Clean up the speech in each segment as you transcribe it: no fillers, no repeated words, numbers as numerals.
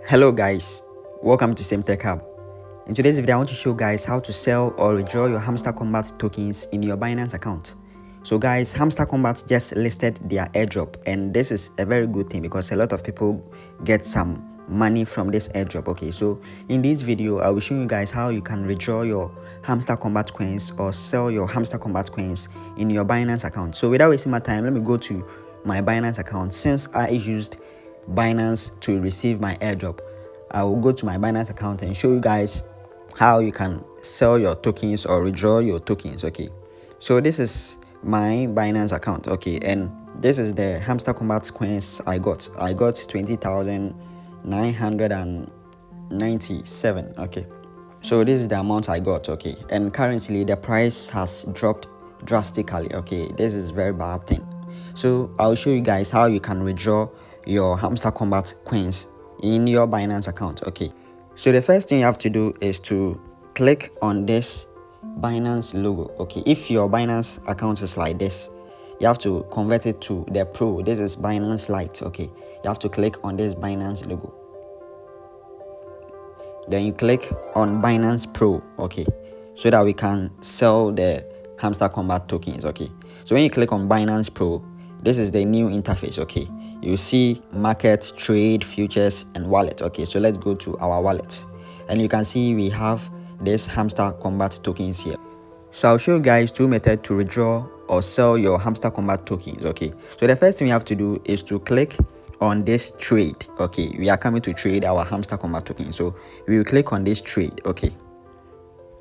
Hello guys, welcome to Same Tech Hub. In today's video, I want to show guys how to sell or withdraw your Hamster Kombat tokens in your Binance account. So guys, Hamster Kombat just listed their airdrop, and this is a very good thing because a lot of people get some money from this airdrop. Okay, so in this video, I will show you guys how you can withdraw your Hamster Kombat coins or sell your Hamster Kombat coins in your Binance account. So without wasting my time, let me go to my Binance account. Since I used Binance to receive my airdrop, I will go to my Binance account and show you guys how you can sell your tokens or withdraw your tokens. Okay, so this is my Binance account. Okay, and this is the Hamster Kombat coins I got 20,997. okay, so this is the amount I got. Okay, and currently the price has dropped drastically. Okay, this is very bad thing. So I'll show you guys how you can withdraw your Hamster Kombat coins in your Binance account. Okay, so the first thing you have to do is to click on this Binance logo. Okay, if your Binance account is like this, you have to convert it to the Pro. This is Binance Lite. Okay, you have to click on this Binance logo, then you click on Binance Pro. Okay, so that we can sell the Hamster Kombat tokens. Okay, so when you click on Binance Pro, this is the new interface. Okay, you see market, trade, futures, and wallet. Okay, so let's go to our wallet, and you can see we have this Hamster Kombat tokens here. So I'll show you guys two methods to withdraw or sell your Hamster Kombat tokens. Okay, so the first thing we have to do is to click on this trade. Okay, we are coming to trade our Hamster Kombat token, so we will click on this trade. Okay,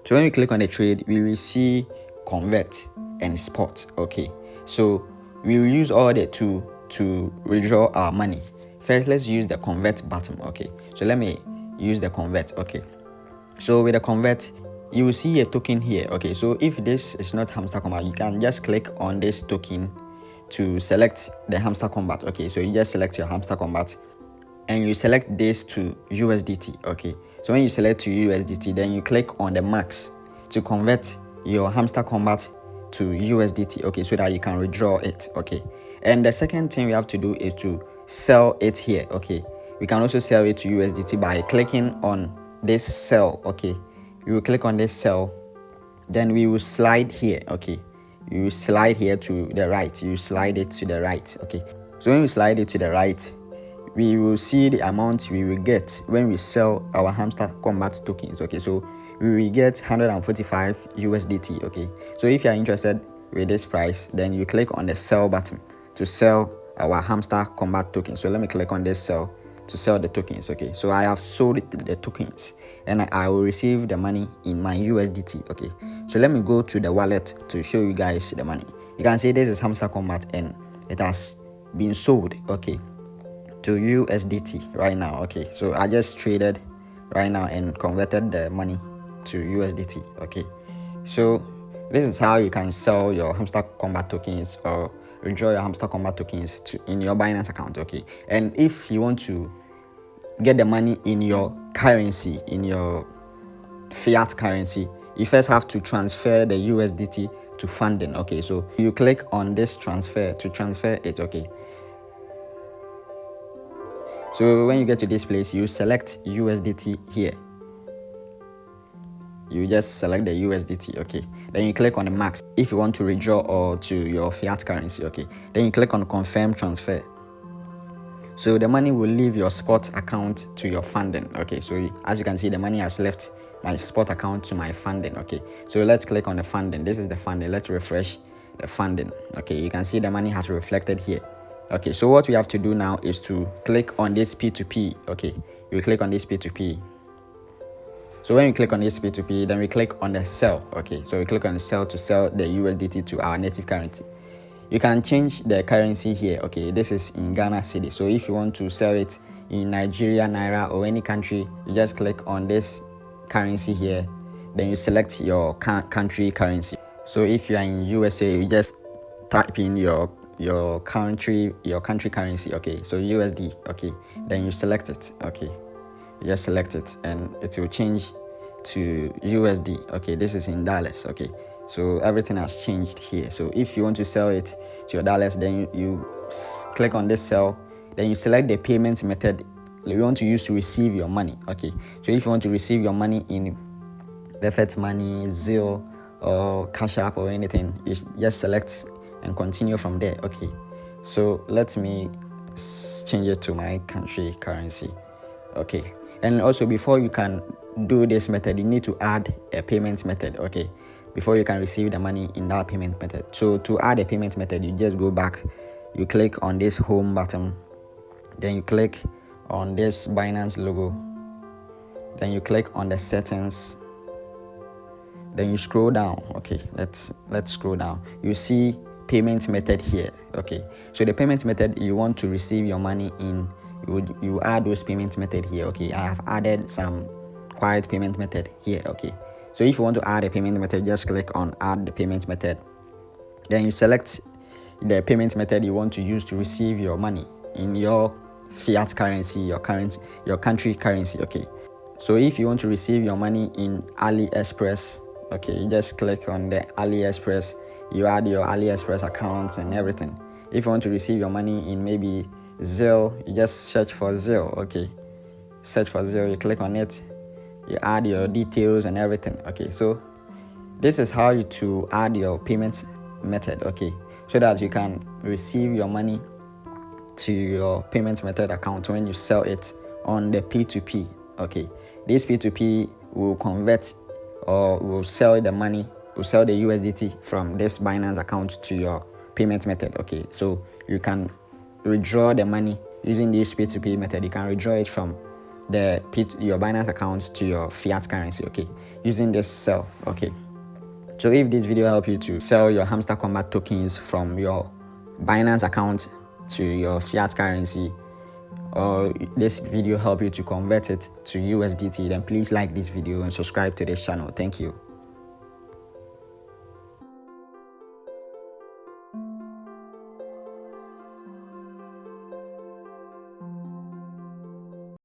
so when we click on the trade, we will see convert and spot. Okay, so we will use all the two to withdraw our money. First, let's use the convert button. Okay, so let me use the convert. Okay, so with the convert, you will see a token here. Okay, so if this is not Hamster Kombat, you can just click on this token to select the Hamster Kombat. Okay, so you just select your Hamster Kombat and you select this to USDT. Okay, so when you select to USDT, then you click on the max to convert your Hamster Kombat to USDT. Okay, so that you can withdraw it. Okay, and the second thing we have to do is to sell it here. Okay, we can also sell it to USDT by clicking on this sell. Okay, we will click on this sell, then we will slide here. Okay, you will slide here to the right, you slide it to the right. Okay, so when we slide it to the right, we will see the amount we will get when we sell our Hamster Kombat tokens. Okay, so we will get 145 USDT. Okay, so if you are interested with this price, then you click on the sell button to sell our Hamster Kombat token. So let me click on this sell to sell the tokens. Okay, so I have sold the tokens and I will receive the money in my USDT. Okay, so let me go to the wallet to show you guys the money. You can see this is Hamster Kombat and it has been sold, okay, to USDT right now. Okay, so I just traded right now and converted the money to USDT. Okay, so this is how you can sell your Hamster Kombat tokens or withdraw your Hamster Kombat tokens in your Binance account. Okay, and if you want to get the money in your currency, in your fiat currency, you first have to transfer the USDT to funding. Okay, so you click on this transfer to transfer it. Okay, so when you get to this place, you select USDT here. You just select the USDT. Okay, then you click on the max if you want to withdraw or to your fiat currency. Okay, then you click on confirm transfer. So the money will leave your spot account to your funding. Okay, so as you can see, the money has left my spot account to my funding. Okay, so let's click on the funding. This is the funding. Let's refresh the funding. Okay, you can see the money has reflected here. Okay, so what we have to do now is to click on this P2P. Okay, you click on this P2P. So when we click on this P2P, then we click on the sell. Okay, so we click on the sell to sell the USDT to our native currency. You can change the currency here. Okay, this is in Ghana cedi. So if you want to sell it in Nigeria, Naira, or any country, you just click on this currency here. Then you select your country currency. So if you are in USA, you just type in your country currency. Okay, so USD. Okay, then you select it. Okay, you just select it and it will change to USD. Okay, this is in dollars. Okay, so everything has changed here. So if you want to sell it to your dollars, then you click on this sell, then you select the payment method you want to use to receive your money. Okay, so if you want to receive your money in Perfect Money, Zelle, or Cash App or anything, you just select and continue from there. Okay, so let me change it to my country currency. Okay, and also before you can do this method, you need to add a payment method. Okay, before you can receive the money in that payment method. So to add a payment method, you just go back, you click on this home button, then you click on this Binance logo, then you click on the settings, then you scroll down. Okay, let's scroll down. You see payment method here. Okay, so the payment method you want to receive your money in, you add those payment method here. Okay, I have added some quiet payment method here. Okay, so if you want to add a payment method, just click on add the payment method, then you select the payment method you want to use to receive your money in your fiat currency, your country currency. Okay, so if you want to receive your money in AliExpress, okay, you just click on the AliExpress, you add your AliExpress account and everything. If you want to receive your money in maybe Zelle, you just search for Zelle. Okay, search for Zelle, you click on it, you add your details and everything. Okay, so this is how to add your payments method. Okay, so that you can receive your money to your payment method account when you sell it on the P2P. Okay, this P2P will convert or will sell the money, will sell the USDT from this Binance account to your payment method. Okay, so you can withdraw the money using this P2P method. You can withdraw it from your Binance account to your fiat currency. Okay, using this sell. Okay, so if this video helped you to sell your Hamster Kombat tokens from your Binance account to your fiat currency, or this video help you to convert it to USDT, then please like this video and subscribe to this channel. Thank you.